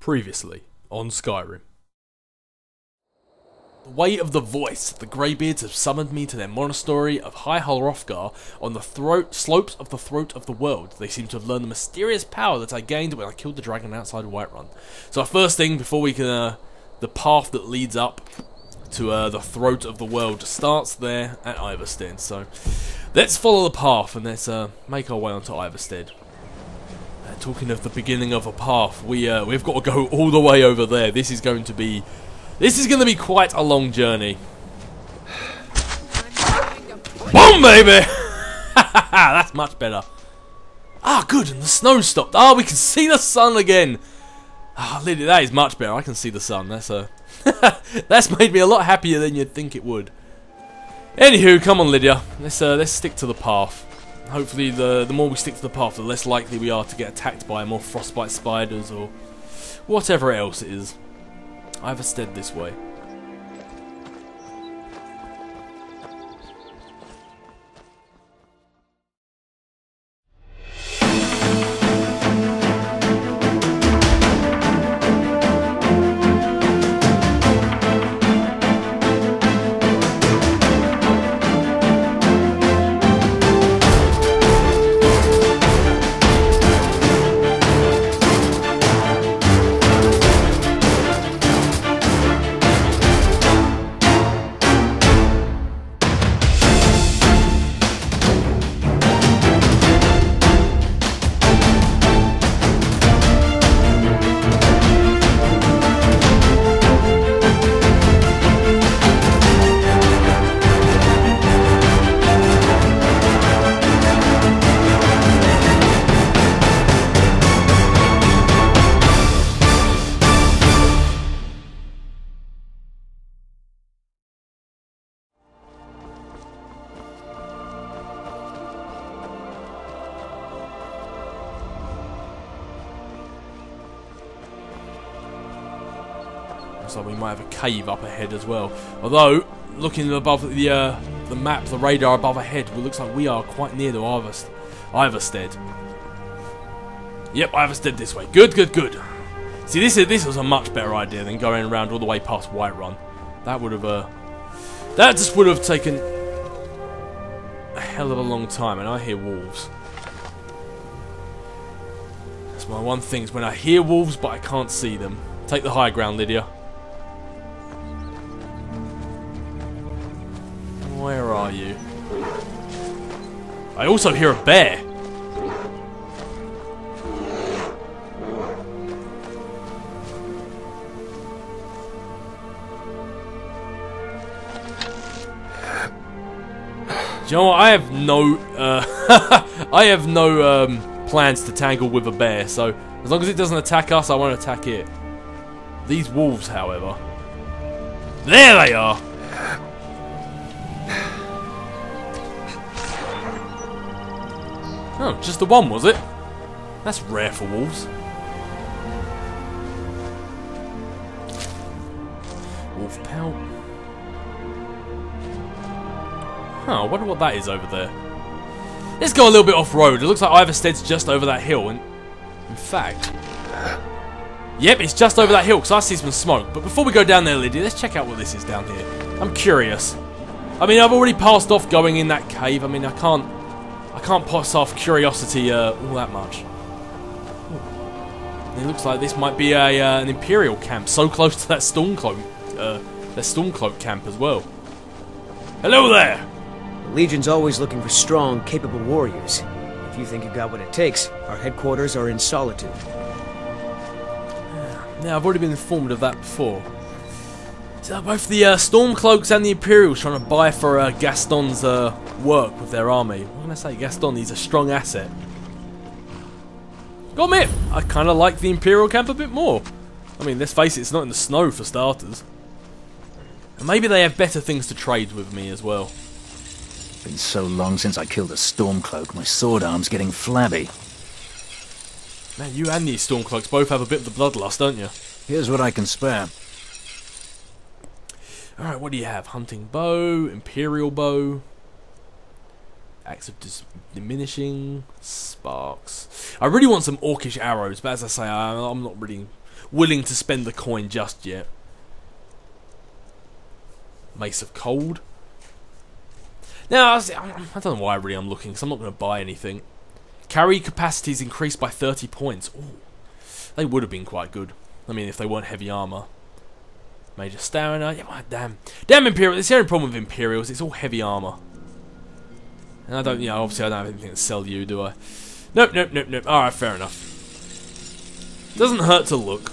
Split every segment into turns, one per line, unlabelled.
Previously on Skyrim. The way of the voice. The Greybeards have summoned me to their monastery of High Hrothgar on the slopes of the throat of the world. They seem to have learned the mysterious power that I gained when I killed the dragon outside Whiterun. So our first thing, before we can, the path that leads up to the throat of the world starts there at Ivarstead. So let's follow the path and let's make our way onto Ivarstead. Talking of the beginning of a path, we've got to go all the way over there. This is going to be quite a long journey. Boom, baby! That's much better. Ah, good, and the snow stopped. Ah, we can see the sun again. Ah, Lydia, that is much better. I can see the sun. That's made me a lot happier than you'd think it would. Anywho, come on, Lydia. Let's stick to the path. Hopefully, the more we stick to the path, the less likely we are to get attacked by more frostbite spiders or whatever else it is. Ivarstead this way. So we might have a cave up ahead as well. Although, looking above the map, the radar above ahead, it looks like we are quite near to Ivarstead. Yep, Ivarstead this way. Good, good, good. See, this was a much better idea than going around all the way past Whiterun. That would have that just would have taken a hell of a long time. And I hear wolves. That's my one thing, is when I hear wolves but I can't see them. Take the high ground, Lydia. Where are you? I also hear a bear. Do you know what? I have no I have no plans to tangle with a bear, so as long as it doesn't attack us, I won't attack it. These wolves, however. There they are! Oh, just the one, was it? That's rare for wolves. Wolf pelt. Huh, I wonder what that is over there. Let's go a little bit off-road. It looks like Ivarstead's just over that hill, and in fact... Yep, it's just over that hill, because I see some smoke. But before we go down there, Lydia, let's check out what this is down here. I'm curious. I mean, I've already passed off going in that cave. I mean, I can't pass off curiosity all that much. It looks like this might be an Imperial camp, so close to that Stormcloak camp as well. Hello there!
The Legion's always looking for strong, capable warriors. If you think you've got what it takes, our headquarters are in Solitude.
Yeah, I've already been informed of that before. So both the Stormcloaks and the Imperials trying to buy for Gaston's work with their army. What can I say? Gaston, he's a strong asset. Gotta admit, I kind of like the Imperial camp a bit more. I mean, let's face it, it's not in the snow for starters. And maybe they have better things to trade with me as well.
Been so long since I killed a Stormcloak, my sword arm's getting flabby.
Man, you and these Stormcloaks both have a bit of the bloodlust, don't you?
Here's what I can spare.
Alright, what do you have? Hunting bow, Imperial bow, Acts of diminishing sparks. I really want some orcish arrows, but as I say, I'm not really willing to spend the coin just yet. Mace of Cold. Now, I don't know why really I'm looking, because I'm not going to buy anything. Carry capacity is increased by 30 points. Ooh, they would have been quite good. I mean, if they weren't heavy armor. Major stamina. Yeah, damn Imperial. It's the only problem with Imperials. It's all heavy armor. And I don't, obviously I don't have anything to sell you, do I? Nope. Alright, fair enough. Doesn't hurt to look.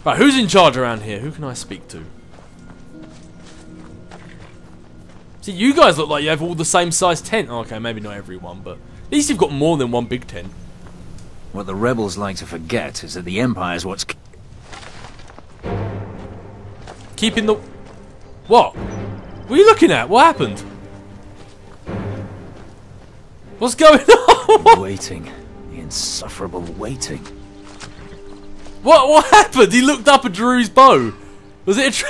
Right, who's in charge around here? Who can I speak to? See, you guys look like you have all the same size tent. Oh, okay, maybe not everyone, but at least you've got more than one big tent.
What the rebels like to forget is that the Empire's what's...
Keeping the... What? What are you looking at? What happened? What's going on?
Waiting. The insufferable waiting.
What happened? He looked up and drew his bow. Was it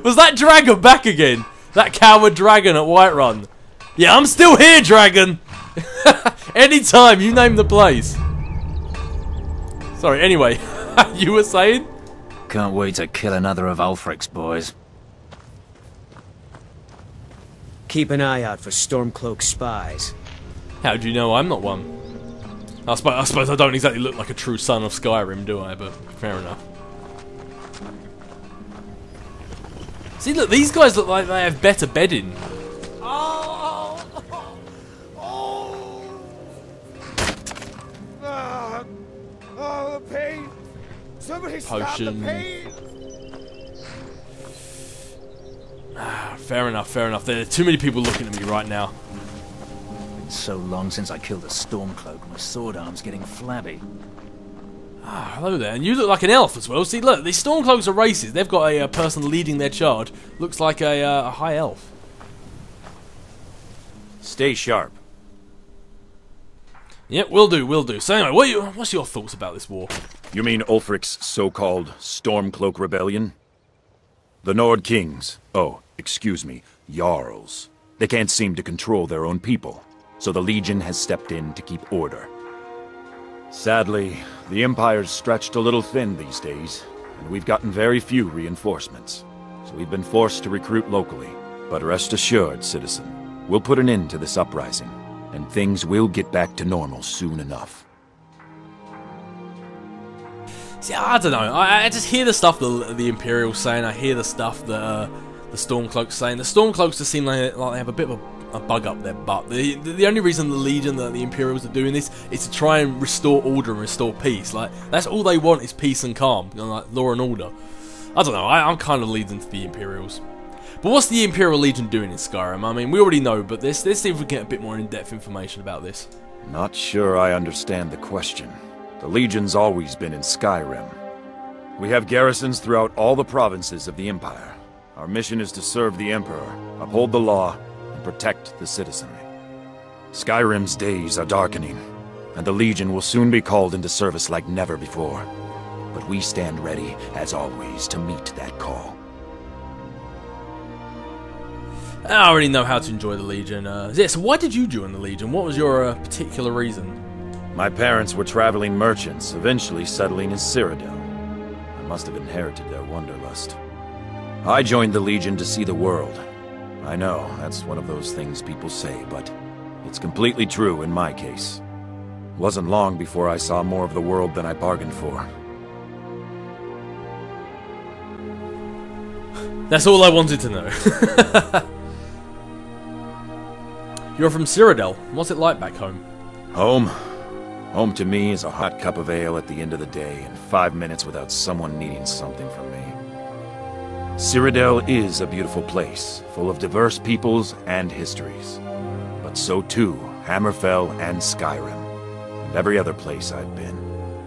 was that dragon back again? That coward dragon at Whiterun. Yeah, I'm still here, dragon. Anytime, you name the place. Sorry, anyway. You were saying?
Can't wait to kill another of Ulfric's boys.
Keep an eye out for Stormcloak spies.
How do you know I'm not one? I suppose I don't exactly look like a true son of Skyrim, do I? But fair enough. See, look, these guys look like they have better bedding.
Oh, the pain! Somebody stop the pain!
Fair enough. There are too many people looking at me right now.
Been so long since I killed a Stormcloak, my sword arm's getting flabby.
Hello there, and you look like an elf as well. See, look, these Stormcloaks are races. They've got a person leading their charge. Looks like a high elf.
Stay sharp.
Yep, will do. So anyway, what's your thoughts about this war?
You mean Ulfric's so-called Stormcloak Rebellion? The Nord Kings, excuse me, Jarls. They can't seem to control their own people, so the Legion has stepped in to keep order. Sadly, the Empire's stretched a little thin these days, and we've gotten very few reinforcements. So we've been forced to recruit locally. But rest assured, citizen, we'll put an end to this uprising, and things will get back to normal soon enough.
See, I don't know. I just hear the stuff the Imperials saying. I hear the stuff that the Stormcloaks saying. The Stormcloaks just seem like they have a bit of a bug up their butt. The only reason the Legion, the Imperials are doing this is to try and restore order and restore peace. Like, that's all they want is peace and calm, like law and order. I don't know, I'm kind of leaning to the Imperials. But what's the Imperial Legion doing in Skyrim? I mean, we already know, but let's see if we can get a bit more in-depth information about this.
Not sure I understand the question. The Legion's always been in Skyrim. We have garrisons throughout all the provinces of the Empire. Our mission is to serve the Emperor, uphold the law, and protect the citizenry. Skyrim's days are darkening, and the Legion will soon be called into service like never before. But we stand ready, as always, to meet that call.
I already know how to enjoy the Legion. Yeah, so why did you join the Legion? What was your particular reason?
My parents were traveling merchants, eventually settling in Cyrodiil. I must have inherited their wanderlust. I joined the Legion to see the world. I know, that's one of those things people say, but it's completely true in my case. It wasn't long before I saw more of the world than I bargained for.
That's all I wanted to know. You're from Cyrodiil. What's it like back home?
Home? Home to me is a hot cup of ale at the end of the day and 5 minutes without someone needing something from me. Cyrodiil is a beautiful place, full of diverse peoples and histories. But so too, Hammerfell and Skyrim, and every other place I've been.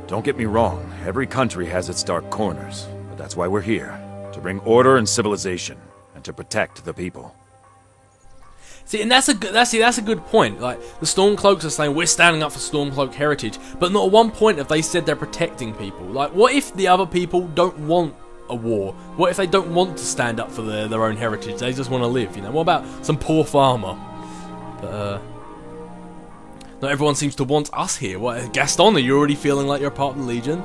Don't get me wrong, every country has its dark corners, but that's why we're here, to bring order and civilization, and to protect the people.
See, and that's a good point. Like, the Stormcloaks are saying we're standing up for Stormcloak heritage, but not at one point have they said they're protecting people. Like, what if the other people don't want a war? What if they don't want to stand up for their own heritage? They just want to live, you know? What about some poor farmer? But not everyone seems to want us here. What, Gaston, are you already feeling like you're a part of the Legion?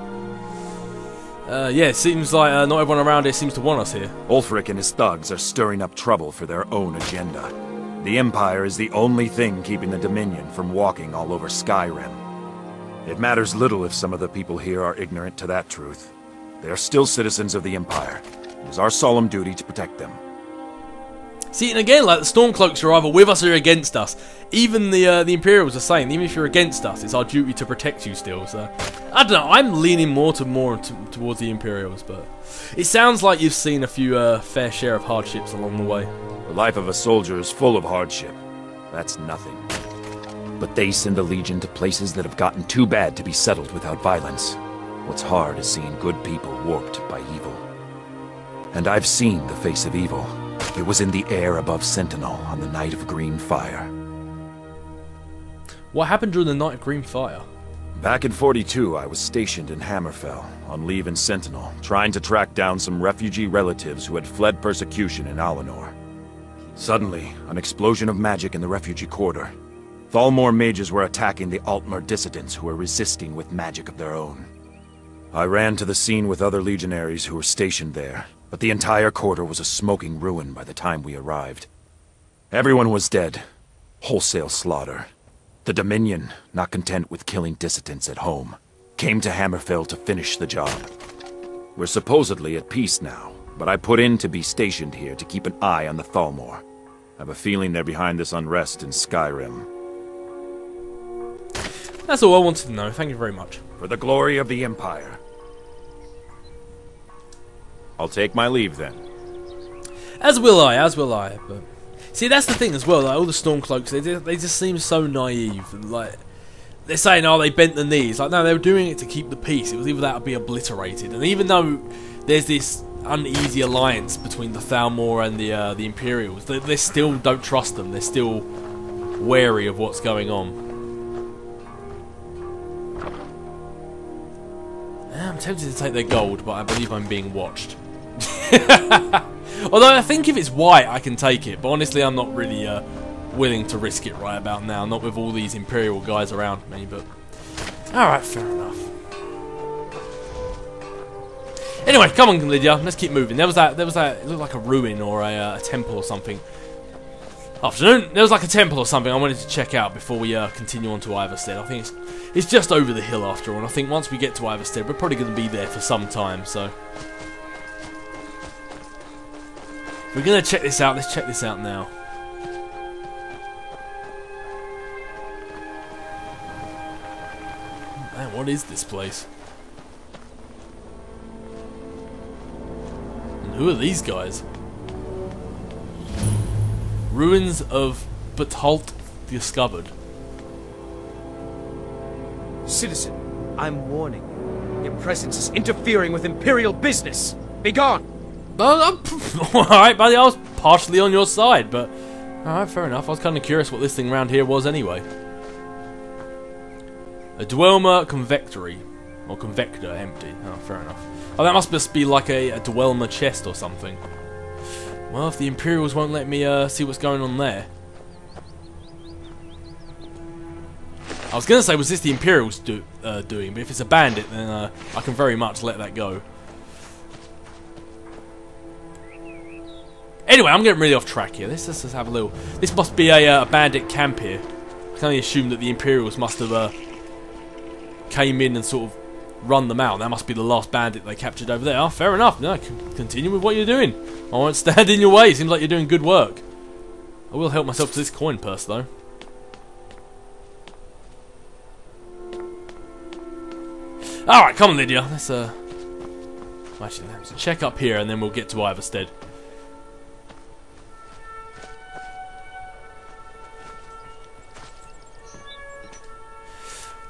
Yeah, it seems like not everyone around here seems to want us here.
Ulfric and his thugs are stirring up trouble for their own agenda. The Empire is the only thing keeping the Dominion from walking all over Skyrim. It matters little if some of the people here are ignorant to that truth. They are still citizens of the Empire. It is our solemn duty to protect them.
See, and again, like the Stormcloaks are either with us or against us. Even the Imperials are saying, even if you're against us, it's our duty to protect you still. So, I don't know. I'm leaning more towards the Imperials, but it sounds like you've seen a few fair share of hardships along the way.
The life of a soldier is full of hardship. That's nothing. But they send the Legion to places that have gotten too bad to be settled without violence. What's hard is seeing good people warped by evil. And I've seen the face of evil. It was in the air above Sentinel on the night of Green Fire.
What happened during the night of Green Fire?
Back in 42, I was stationed in Hammerfell, on leave in Sentinel, trying to track down some refugee relatives who had fled persecution in Alinor. Suddenly, an explosion of magic in the refugee quarter. Thalmor mages were attacking the Altmer dissidents who were resisting with magic of their own. I ran to the scene with other legionaries who were stationed there, but the entire quarter was a smoking ruin by the time we arrived. Everyone was dead. Wholesale slaughter. The Dominion, not content with killing dissidents at home, came to Hammerfell to finish the job. We're supposedly at peace now, but I put in to be stationed here to keep an eye on the Thalmor. I have a feeling they're behind this unrest in Skyrim.
That's all I wanted to know. Thank you very much.
For the glory of the Empire. I'll take my leave then.
As will I, but... See, that's the thing as well, like, all the Stormcloaks, they just seem so naive, and like, they're saying, oh, they bent the knees. Like, no, they were doing it to keep the peace. It was either that or be obliterated, and even though there's this uneasy alliance between the Thalmor and the Imperials, they still don't trust them, they're still wary of what's going on. I'm tempted to take their gold, but I believe I'm being watched. Although I think if it's white, I can take it. But honestly, I'm not really willing to risk it right about now. Not with all these Imperial guys around me. But alright, fair enough. Anyway, come on, Lydia. Let's keep moving. There was that. It looked like a ruin or a temple or something. Afternoon. There was like a temple or something I wanted to check out before we continue on to Iverstead. I think it's just over the hill after all. And I think once we get to Iverstead, we're probably going to be there for some time. So if we're going to check this out. Let's check this out now. Man, what is this place? And who are these guys? Ruins of Bethalt discovered.
Citizen, I'm warning you. Your presence is interfering with Imperial business. Be gone!
Alright, buddy, I was partially on your side, but... Alright, fair enough. I was kind of curious what this thing around here was anyway. A Dwemer Convectory. Or Convector, empty. Oh, fair enough. Oh, that must just be like a Dwemer chest or something. Well, if the Imperials won't let me see what's going on there. I was going to say, was this the Imperials doing? But if it's a bandit, then I can very much let that go. Anyway, I'm getting really off track here. Let's just have a little... This must be a bandit camp here. I can only assume that the Imperials must have came in and sort of run them out. That must be the last bandit they captured over there. Oh, fair enough. No, continue with what you're doing. I won't stand in your way. Seems like you're doing good work. I will help myself to this coin purse, though. Alright, come on, Lydia. Let's, actually, let's check up here, and then we'll get to Iverstead.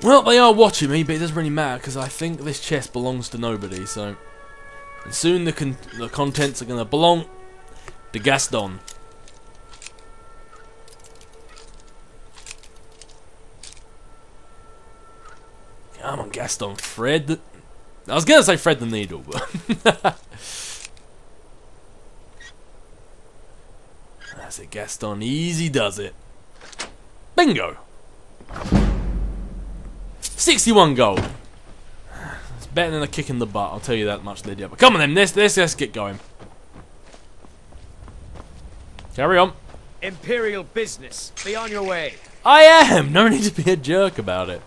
Well, they are watching me, but it doesn't really matter, because I think this chest belongs to nobody, so... And soon the contents are going to belong to Gaston. Come on, Gaston. Fred. I was going to say Fred the Needle, but... That's it, Gaston. Easy does it. Bingo! 61 gold. It's better than a kick in the butt, I'll tell you that much, Lydia. But come on then, let's get going. Carry on.
Imperial business. Be on your way.
I am! No need to be a jerk about it.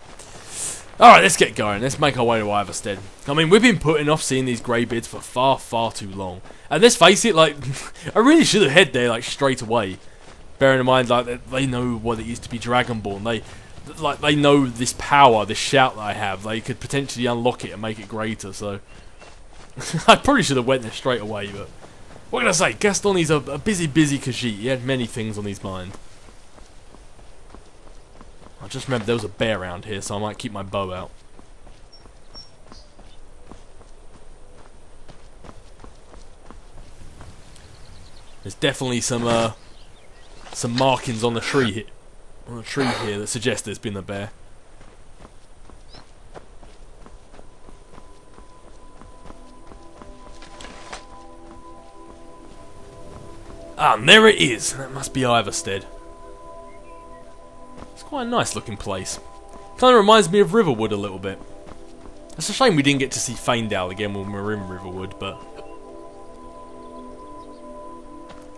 Alright, let's get going. Let's make our way to Iverstead. I mean, we've been putting off seeing these greybeards for far, far too long. And let's face it, like, I really should have head there, like, straight away. Bearing in mind, like, they know what it is to be Dragonborn. They know this power, this shout that I have. They could potentially unlock it and make it greater, so... I probably should have went there straight away, but... What can I say? Gaston, he's a busy Khajiit. He had many things on his mind. I just remember there was a bear around here, so I might keep my bow out. There's definitely some markings on the tree here, that suggest there's been a bear. Ah, and there it is. That must be Iverstead. It's quite a nice looking place. Kind of reminds me of Riverwood a little bit. It's a shame we didn't get to see Faendal again when we were in Riverwood, but...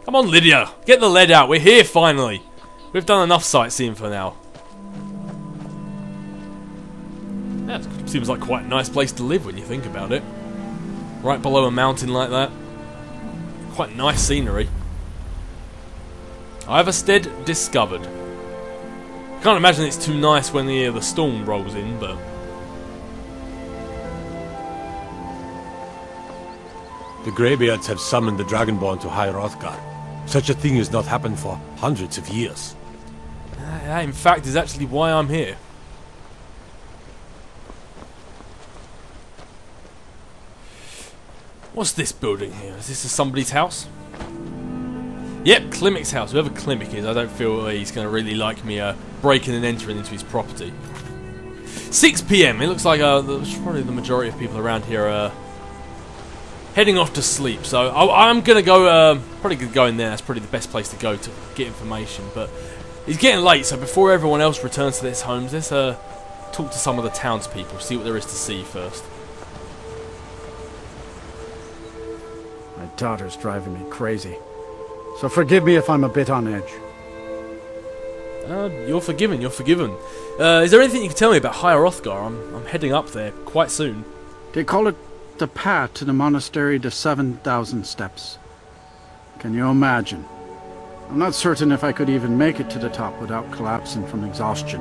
Come on, Lydia! Get the lead out! We're here, finally! We've done enough sightseeing for now. Yeah, it seems like quite a nice place to live when you think about it. Right below a mountain like that. Quite nice scenery. Iverstead discovered. Can't imagine it's too nice when the storm rolls in, but...
The Greybeards have summoned the Dragonborn to High Hrothgar. Such a thing has not happened for hundreds of years.
That, in fact, is actually why I'm here. What's this building here? Is this somebody's house? Yep, Klimik's house. Whoever Klimik is, I don't feel he's going to really like me breaking and entering into his property. 6 PM. It looks like probably the majority of people around here are heading off to sleep. So I'm going to go, probably going to go in there. That's probably the best place to go to get information. But it's getting late, so before everyone else returns to their homes, let's talk to some of the townspeople, see what there is to see first.
My daughter's driving me crazy. So forgive me if I'm a bit on edge.
You're forgiven, you're forgiven. Is there anything you can tell me about High Hrothgar? I'm heading up there quite soon.
They call it the path to the monastery to 7,000 steps. Can you imagine? I'm not certain if I could even make it to the top without collapsing from exhaustion.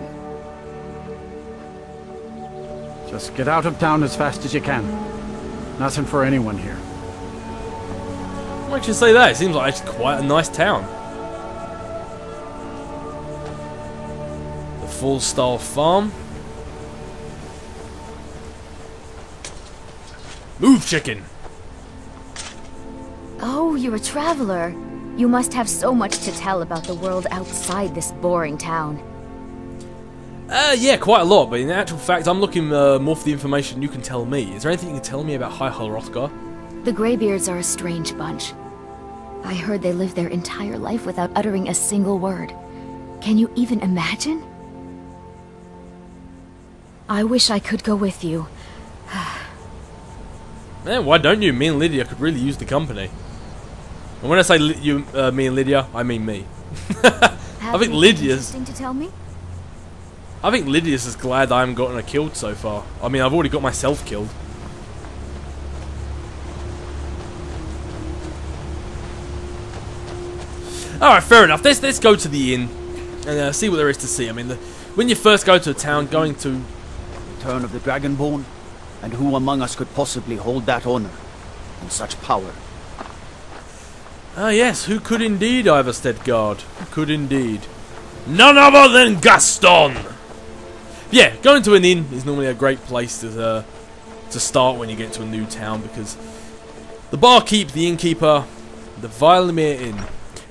Just get out of town as fast as you can. Nothing for anyone here.
What makes you say that? It seems like it's quite a nice town. The full-style farm. Move, chicken!
Oh, you're a traveler. You must have so much to tell about the world outside this boring town.
Yeah, quite a lot, but in actual fact, I'm looking more for the information you can tell me. Is there anything you can tell me about High Hrothgar?
The Greybeards are a strange bunch. I heard they lived their entire life without uttering a single word. Can you even imagine? I wish I could go with you.
Man, why don't you? Me and Lydia could really use the company. And when I say me and Lydia, I mean me. I think Lydia's...
Interesting to tell me?
I think Lydia's as glad I haven't gotten her killed so far. I mean, I've already got myself killed. Alright, fair enough. Let's go to the inn and see what there is to see. I mean, when you first go to a town, going to...
Return of the Dragonborn? And who among us could possibly hold that honor and such power?
Ah yes, who could indeed, Iverstead guard? Who could indeed? None other than Gaston! Yeah, going to an inn is normally a great place to start when you get to a new town, because the barkeep, the innkeeper, the Vilemere Inn.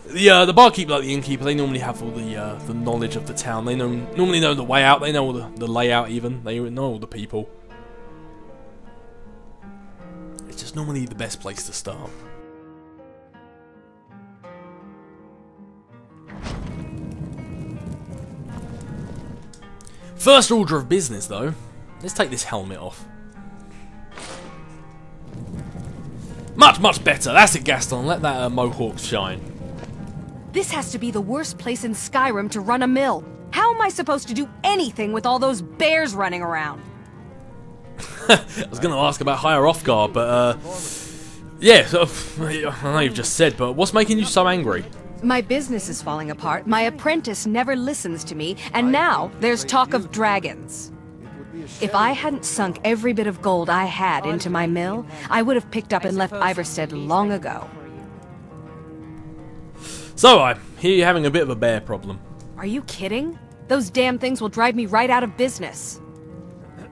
The barkeep, like the innkeeper, they normally have all the knowledge of the town. They normally know the way out. They know all the layout. Even they know all the people. It's just normally the best place to start. First order of business, though. Let's take this helmet off. Much, much better. That's it, Gaston. Let that mohawk shine.
This has to be the worst place in Skyrim to run a mill. How am I supposed to do anything with all those bears running around?
I was going to ask about Higher Hrothgar, but yeah, I know you've just said, but what's making you so angry?
My business is falling apart, my apprentice never listens to me, and now there's talk of dragons. If I hadn't sunk every bit of gold I had into my mill, I would have picked up and left Iverstead long ago.
So I hear you're having a bit of a bear problem.
Are you kidding? Those damn things will drive me right out of business.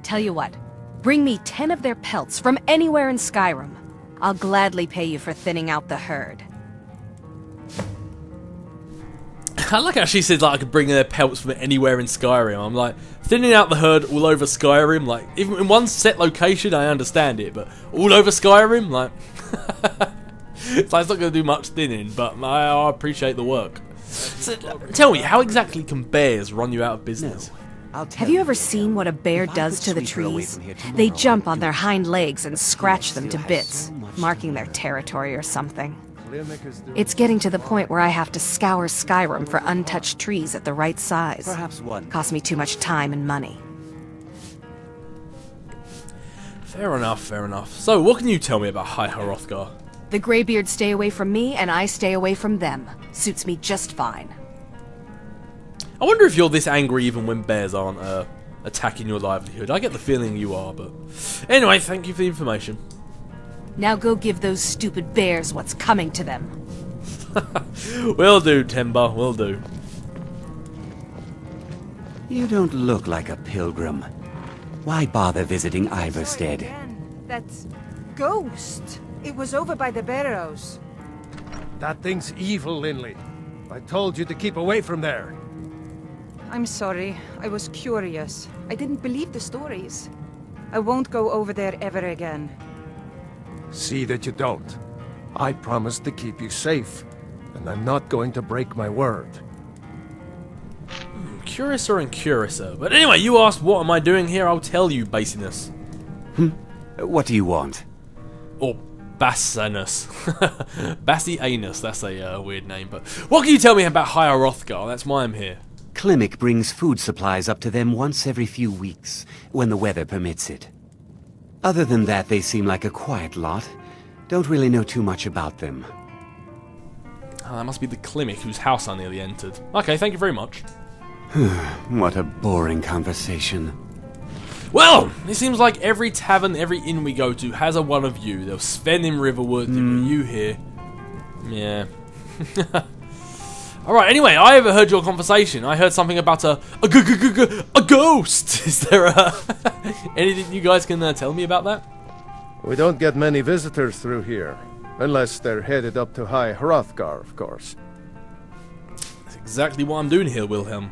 Tell you what, bring me 10 of their pelts from anywhere in Skyrim. I'll gladly pay you for thinning out the herd.
I like how she said like I could bring their pelts from anywhere in Skyrim. I'm like, thinning out the herd all over Skyrim, like even in one set location I understand it, but all over Skyrim, like it's like it's not going to do much thinning, but I appreciate the work. So, tell me, how exactly can bears run you out of business?
Have you ever seen what a bear does to the trees? They jump on their hind legs and scratch them to bits, marking their territory or something. It's getting to the point where I have to scour Skyrim for untouched trees at the right size. Costs me too much time and money.
Fair enough, fair enough. So, what can you tell me about High Hrothgar?
The Greybeards stay away from me, and I stay away from them. Suits me just fine.
I wonder if you're this angry even when bears aren't attacking your livelihood. I get the feeling you are, but... Anyway, thank you for the information.
Now go give those stupid bears what's coming to them.
Will do, Timber, will do.
You don't look like a pilgrim. Why bother visiting Iverstead?
That's... Ghost! It was over by the barrows.
That thing's evil, Linley. I told you to keep away from there.
I'm sorry. I was curious. I didn't believe the stories. I won't go over there ever again.
See that you don't. I promised to keep you safe, and I'm not going to break my word.
Curiouser and curiouser. But anyway, you asked what am I doing here, I'll tell you, basiness.
What do you want?
Or Bassanus. Bassianus, that's a weird name, but... What can you tell me about Higher Hrothgar? That's why I'm here.
Klimek brings food supplies up to them once every few weeks, when the weather permits it. Other than that, they seem like a quiet lot. Don't really know too much about them.
Oh, that must be the Klimek whose house I nearly entered. Okay, thank you very much.
What a boring conversation.
Well, it seems like every tavern, every inn we go to has a one of you. There's Sven in Riverwood, you here. Yeah. Alright, anyway, I overheard your conversation. I heard something about a ghost. Is there anything you guys can tell me about that?
We don't get many visitors through here. Unless they're headed up to High Hrothgar, of course.
That's exactly what I'm doing here, Wilhelm.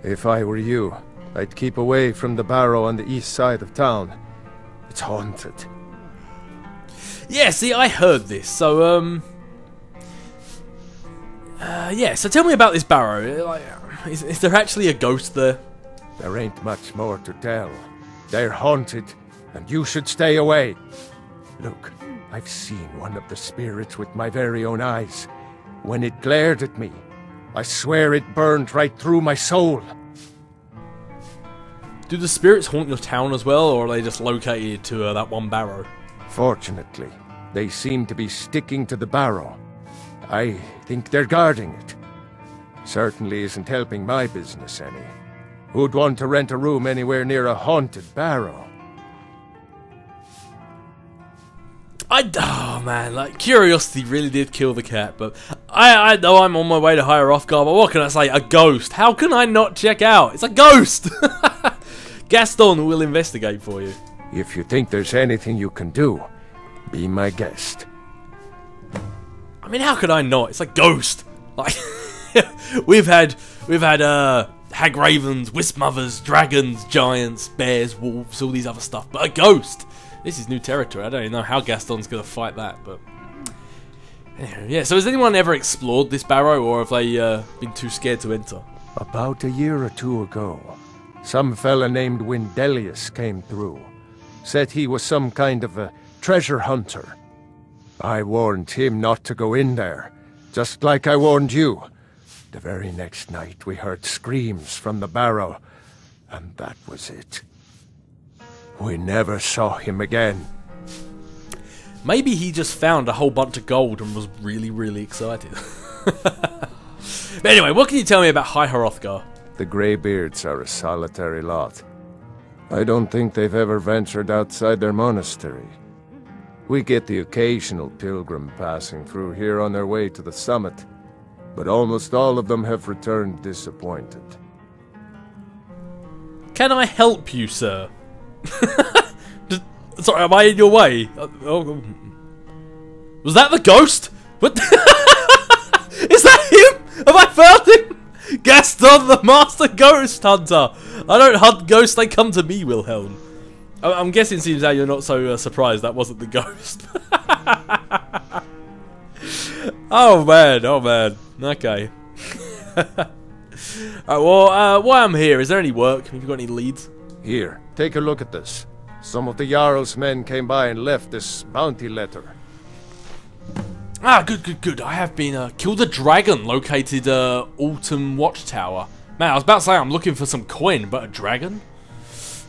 If I were you, I'd keep away from the barrow on the east side of town. It's haunted.
Yeah, see, I heard this, so, yeah, so tell me about this barrow. Like, is there actually a ghost there?
There ain't much more to tell. They're haunted, and you should stay away. Look, I've seen one of the spirits with my very own eyes. When it glared at me, I swear it burned right through my soul.
Do the spirits haunt your town as well, or are they just located to that one barrow?
Fortunately, they seem to be sticking to the barrow. I think they're guarding it. Certainly isn't helping my business any. Who'd want to rent a room anywhere near a haunted barrow?
Oh man, like, curiosity really did kill the cat, but I know I'm on my way to Higher Hrothgar, but what can I say? A ghost. How can I not check out? It's a ghost! Gaston will investigate for you.
If you think there's anything you can do, be my guest.
I mean, how could I not? It's a ghost. Like, we've had hag ravens, wisp mothers, dragons, giants, bears, wolves, all these other stuff, but a ghost. This is new territory. I don't even know how Gaston's gonna fight that, but anyway, yeah. So has anyone ever explored this barrow, or have they been too scared to enter?
About a year or two ago, Some fella named Windelius came through. Said he was some kind of a treasure hunter. I warned him not to go in there, just like I warned you. The very next night we heard screams from the barrow, and that was it. We never saw him again.
Maybe he just found a whole bunch of gold and was really, really excited. But anyway, what can you tell me about High Hrothgar?
The Greybeards are a solitary lot. I don't think they've ever ventured outside their monastery. We get the occasional pilgrim passing through here on their way to the summit, but almost all of them have returned disappointed.
Can I help you, sir? Sorry, am I in your way? Was that the ghost? What? Is that him? Have I found him? Gaston, the master ghost hunter. I don't hunt ghosts; they come to me, Wilhelm. I'm guessing, seems how you're not so surprised that wasn't the ghost. Oh man, oh man. Okay. Alright, well, while I'm here, is there any work? Have you got any leads?
Here, take a look at this. Some of the Jarl's men came by and left this bounty letter.
Ah, good. I have been, killed a dragon located, Autumn Watchtower. Man, I was about to say I'm looking for some coin, but a dragon?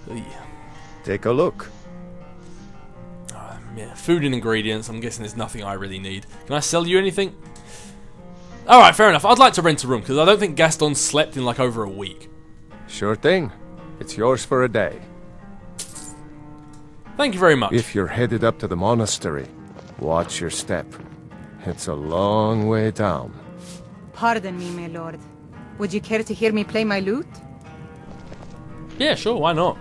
Eey.
Take a look.
Yeah, food and ingredients. I'm guessing there's nothing I really need. Can I sell you anything? Alright, fair enough. I'd like to rent a room, because I don't think Gaston slept in like over a week.
Sure thing. It's yours for a day.
Thank you very much.
If you're headed up to the monastery, watch your step. It's a long way down.
Pardon me, my lord. Would you care to hear me play my lute?
Yeah, sure, why not?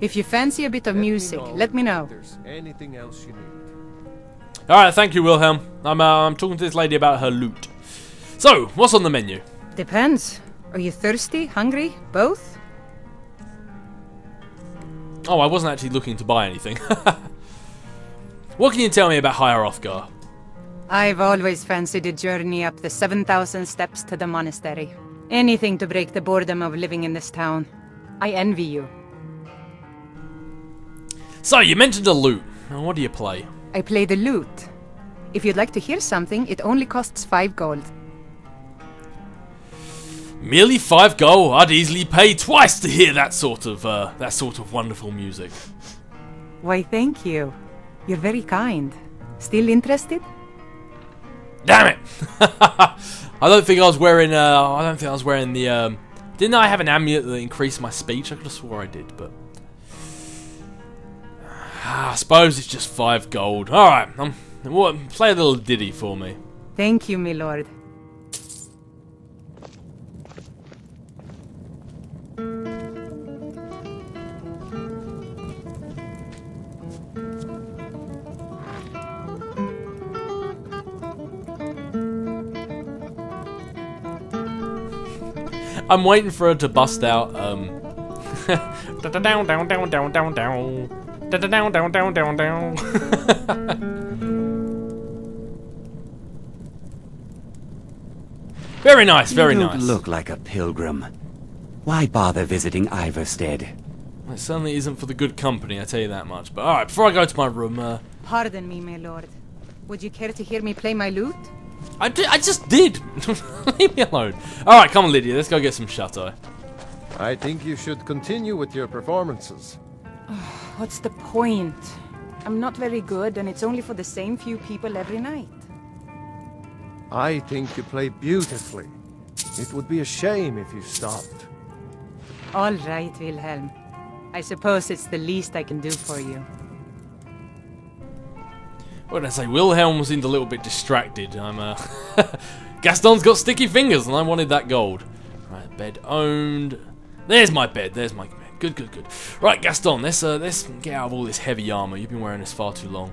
If you fancy a bit of music, let me know.
If there's anything else you need.
Alright, thank you, Wilhelm. I'm talking to this lady about her loot. So, what's on the menu?
Depends. Are you thirsty, hungry, both?
Oh, I wasn't actually looking to buy anything. What can you tell me about High Hrothgar?
I've always fancied a journey up the 7,000 steps to the monastery. Anything to break the boredom of living in this town. I envy you.
So, you mentioned a lute. Now, what do you play?
I play the lute. If you'd like to hear something, it only costs 5 gold.
Merely 5 gold? I'd easily pay twice to hear that sort of wonderful music.
Why, thank you. You're very kind. Still interested?
Damn it! I don't think I was wearing the, didn't I have an amulet that increased my speech? I could have swore I did, but... I suppose it's just 5 gold. Alright, play a little ditty for me.
Thank you, my lord.
I'm waiting for her to bust out, down. Very nice, very nice.
You don't look like a pilgrim. Why bother visiting Iverstead?
It certainly isn't for the good company, I tell you that much. But alright, before I go to my room,
Pardon me, my lord. Would you care to hear me play my lute?
I just did! Leave me alone. Alright, come on, Lydia, let's go get some shut-eye.
I think you should continue with your performances.
What's the point? I'm not very good, and it's only for the same few people every night.
I think you play beautifully. It would be a shame if you stopped.
All right, Wilhelm. I suppose it's the least I can do for you.
What did I say? Wilhelm seemed a little bit distracted. Gaston's got sticky fingers, and I wanted that gold. Right, bed owned. There's my bed. There's my bed. Good. Right, Gaston, let's get out of all this heavy armor. You've been wearing this far too long.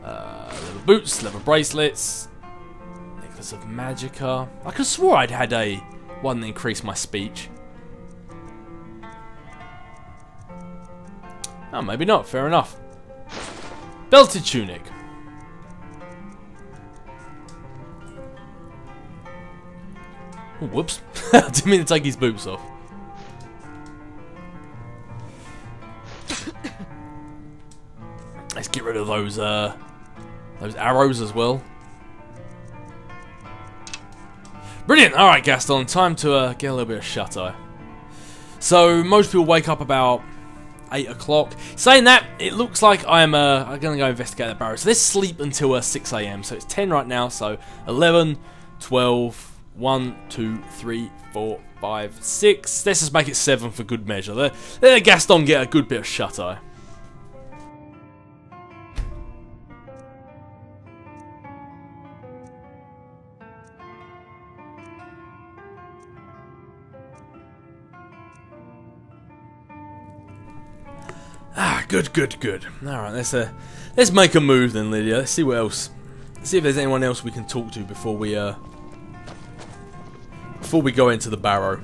Leather boots, leather bracelets, necklace of magicka. I could have swore I'd had one that increased my speech. Oh, maybe not. Fair enough. Belted tunic. Oh, whoops. I didn't mean to take his boots off. Let's get rid of those arrows as well. Brilliant! Alright, Gaston, time to get a little bit of shut-eye. So, most people wake up about 8 o'clock. Saying that, it looks like I'm going to go investigate the barrow. So let's sleep until 6 AM. So it's 10 right now, so 11, 12, 1, 2, 3, 4, 5, 6. Let's just make it 7 for good measure. Let Gaston get a good bit of shut-eye. Good. Alright, let's make a move then, Lydia. Let's see what else. Let's see if there's anyone else we can talk to before we go into the barrow.